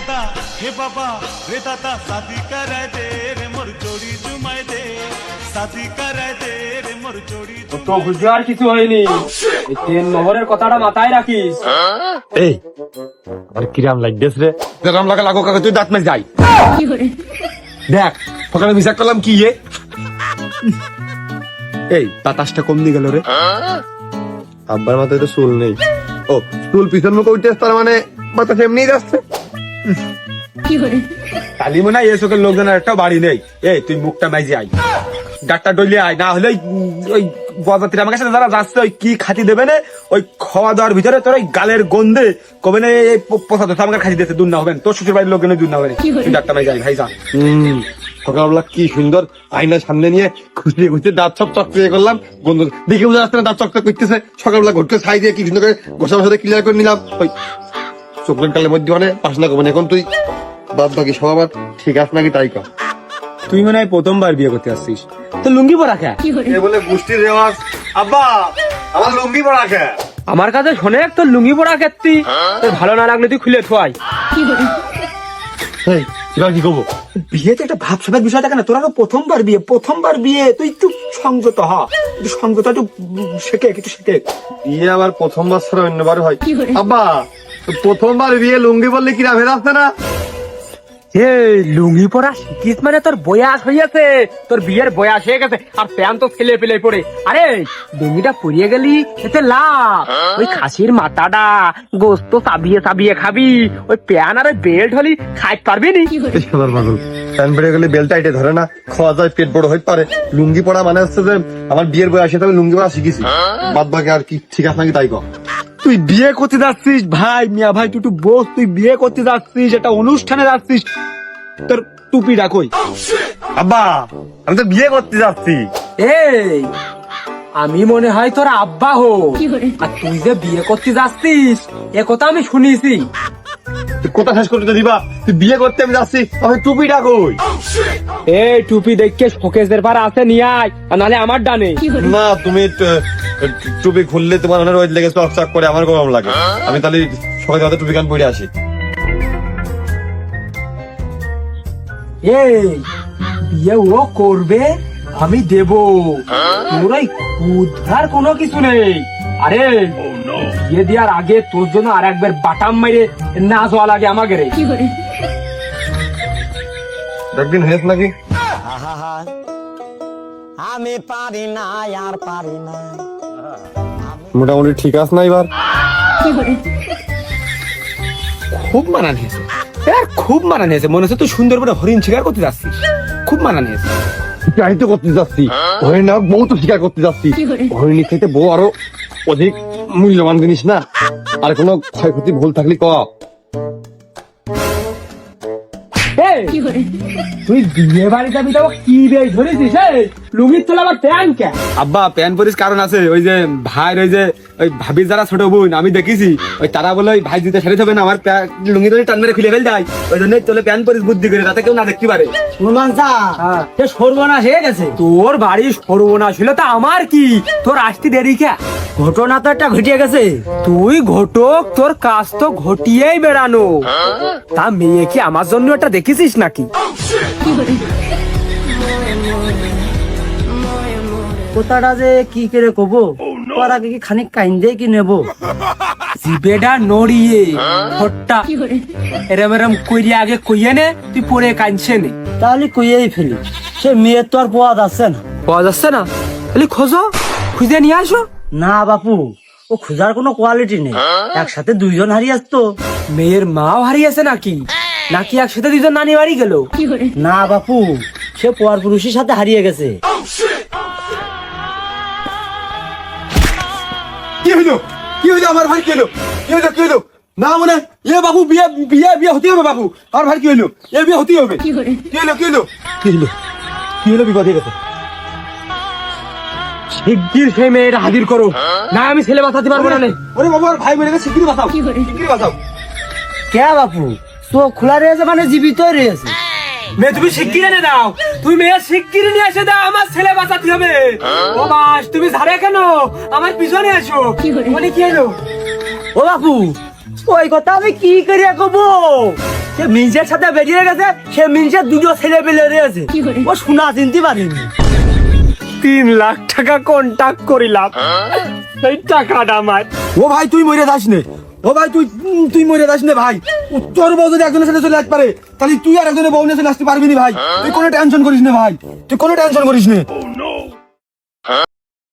दादा हे बाबा रे दादा शादी कराय दे रे मोर जोड़ी जुमाय दे शादी कराय दे रे मोर जोड़ी তো বুঝতে আর কিছু হয়নি এই 3 নম্বরের কথাটা মাথায় রাখিস। এই আমার কিরাম লাগতেছ রে কিরাম লাগো কাকা তুই দাঁত মেরে যাই দেখ সকালে মিশা করলাম কি এই বাতাসটা কম দিয়ে গেল রে আব্বার মাথায় তো চুল নেই ও চুল পিছন মুখে উঠে তার মানে বাতাস এমনি যাচ্ছে কালি মনে হয় এসবের লোকজনের একটা বাড়ি নেই এই তুই মুখটা মাইজি আই গাটটা ডইলে আয় না হলে ওই বরযাত্রী আমার কাছে যারা যাচ্ছে ওই কি খাতি দেবে না ওই খাওয়া দাওয়ার ভিতরে তোর ওই গালের গন্ধে কবে না এই পোষা তো আমাকে খাতি দিতে দূর না হবেন তোর শ্বশুর বাড়ির লোকজনের দূর না হবে তুই ডাক্তার মাই যাই ভাই যা সকালবেলা কি সুন্দর আয়নার সামনে নিয়ে খুশি খুশি দাঁত সব চকচকে করলাম গন্ধ দেখে বোঝা যাচ্ছে না দাঁত চকচক করতেছে সকালবেলা ঘটকে ছাই দিয়ে কি সুন্দর করে ঘষা ঘষা ক্লিয়ার করে নিলাম ওই চোখের কালের মধ্যে মানে পাশ না করবেন এখন তুই বাদ বাকি সব আবার ঠিক আছে নাকি তাই কর তুই মনে হয় প্রথমবার বিয়ে করতে আসছিস তো লুঙ্গি পরা খা বলে গোষ্ঠীর রেওয়াজ আব্বা আমার লুঙ্গি পরা খা আমার কাছে শোনে তোর লুঙ্গি পরা খেতি তোর ভালো না লাগলে তুই খুলে ঠোয়াই এবার কি করবো বিয়েতে একটা ভাব সাবের বিষয় থাকে না তোর আরো প্রথমবার বিয়ে তুই একটু সংযত হ একটু সংযত একটু শেখে একটু শেখে বিয়ে আবার প্রথমবার ছাড়া অন্যবার হয় আব্বা প্রথমবার বিয়ে লুঙ্গি বললে কি রাভে আসছে না লুঙ্গি পরা শিখিস মানে তোর বয়াস হইয়াছে তোর বিয়ের বয়াস হয়ে গেছে আর প্যান তো ছেলে পেলে পড়ে আরে লুঙ্গিটা পরিয়ে গেলি এতে লাভ ওই খাসির মাথাটা গোস্ত চাবিয়ে খাবি ওই প্যান আর ওই বেল্ট হলি খাইতে পারবি নি প্যান বেড়ে গেলে বেল টাইটে ধরে না খাওয়া যায় পেট বড় হইতে পারে লুঙ্গি পড়া মানে হচ্ছে যে আমার বিয়ের বয়সে আমি লুঙ্গি পড়া শিখেছি বাদ বাকি আর কি ঠিক আছে নাকি তাই কর তুই বিয়ে করতে যাচ্ছিস ভাই মিয়া ভাই তুই একটু বস তুই বিয়ে করতে যাচ্ছিস একটা অনুষ্ঠানে যাচ্ছিস তোর টুপি রাখোই আব্বা আমি তো বিয়ে করতে যাচ্ছি এই আমি মনে হয় তোর আব্বা হো আর তুই যে বিয়ে করতে যাচ্ছিস এ কথা আমি শুনেছি কোথা শেষ করতে দিবা তুই বিয়ে করতে আমি যাচ্ছি আমি টুপিটা কই এই টুপি দেখে শোকেসের পার আছে নিয়ে আয় আর নাহলে আমার ডানে না তুমি টুপি খুললে তোমার অনেক রোদ লেগে চকচক করে আমার গরম লাগে আমি তাহলে সকালে হয়তো টুপি কান পরে আসি এই বিয়ে ও করবে আমি দেব তোর ওই উদ্ধার কোনো কিছু নেই আরে বিয়ে দেওয়ার আগে তোর জন্য আর একবার বাটাম মেরে না যাওয়া লাগে আমাকে রে একদিন হয়েছে নাকি আমি পারি না আর পারি না মোটামুটি ঠিক আছে না এবার খুব মানান হয়েছে খুব মানান হয়েছে মনে হচ্ছে তুই সুন্দর করে হরিণ শিকার করতে যাচ্ছিস খুব মানান হয়েছে আমি তো করতে যাচ্ছি হরিণ না বউ তো শিকার করতে যাচ্ছি হরিণী থেকে বউ আরো অধিক মূল্যবান জিনিস না আর কোনো ক্ষয়ক্ষতি ভুল থাকলে ক তুই বিয়ে বাড়ি যাবি তো কি বেশ ধরেছিস লুঙ্গির তোলা আবার প্যান কে আব্বা প্যান পরিস কারণ আছে ওই যে ভাই ওই যে ওই ভাবির যারা ছোট বোন আমি দেখেছি ওই তারা বলে ওই ভাই দিতে সেরে যাবে না আমার লুঙ্গি ধরে টান মেরে খুলে ফেল যায় ওই জন্য তোলে প্যান পরিস বুদ্ধি করে যাতে কেউ না দেখতে পারে সর্বনাশ হয়ে গেছে তোর বাড়ি সর্বনাশ হলো তা আমার কি তোর আসতে দেরি কে ঘটনা তো একটা ঘটিয়ে গেছে তুই ঘটক তোর কাজ তো ঘটিয়েই বেড়ানো তা মেয়ে কি আমার জন্য এটা দেখেছিস নাকি কোথাটা যে কি করে কব তোর আগে কি খানিক কাইন্দে কি নেব জিবেডা নড়িয়ে হট্টা এরম কইরে আগে কইয়ে নে তুই পরে কাঁদছে নে তাহলে কইয়েই ফেলি সে মেয়ের তো আর পাওয়া যাচ্ছে না পাওয়া যাচ্ছে না তাহলে খোঁজো খুঁজে নিয়ে আসো না বাপু ও খোঁজার কোনো কোয়ালিটি নেই একসাথে দুইজন হারিয়ে আসতো মেয়ের মাও হারিয়েছে নাকি নাকি একসাথে দুজন নানি বাড়ি গেল না বাপু সে পর পুরুষের সাথে হারিয়ে গেছে কি হইলো আমার ভাই কি হইলো না মনে এ বাবু বিয়ে বিয়ে বিয়ে হতে হবে বাবু আর ভাই কি হইলো এ বিয়ে হতেই হবে কি হইলো বিপদ হয়ে গেছে শিগগির সেই মেয়েটা হাজির করো না আমি ছেলে বাঁচাতে পারবো না ওরে বাবু আর ভাই মেরে শিগগির বাঁচাও কে বাপু চোখ খোলা রয়েছে মানে জীবিত রয়েছে মেয়ে তুমি শিগগির এনে দাও তুমি মেয়ে শিগগির নিয়ে এসে দাও আমার ছেলে বাঁচাতে হবে ও বাস তুমি ধারে কেন আমার পিছনে আসো মানে কি হলো ও বাপু ওই কথা আমি কি করিয়া কব সে মিনসের সাথে বেরিয়ে গেছে, সে মিনসের দুটো ছেলে পেলে রয়েছে, ও শোনা চিনতে পারিনি। 3 লাখ টাকা কন্টাক্ট করিলাম, এই টাকাটা আমার। ও ভাই তুই মরে যাস নে, ও ভাই তুই মরে যাস নে ভাই। তোর বউ যদি একজনের সাথে চলে আসতে পারে, তাহলে তুই আর একজনের বউ নিয়ে চলে আসতে পারবি না ভাই। তুই কোনো টেনশন করিস না ভাই, তুই কোনো টেনশন করিস না।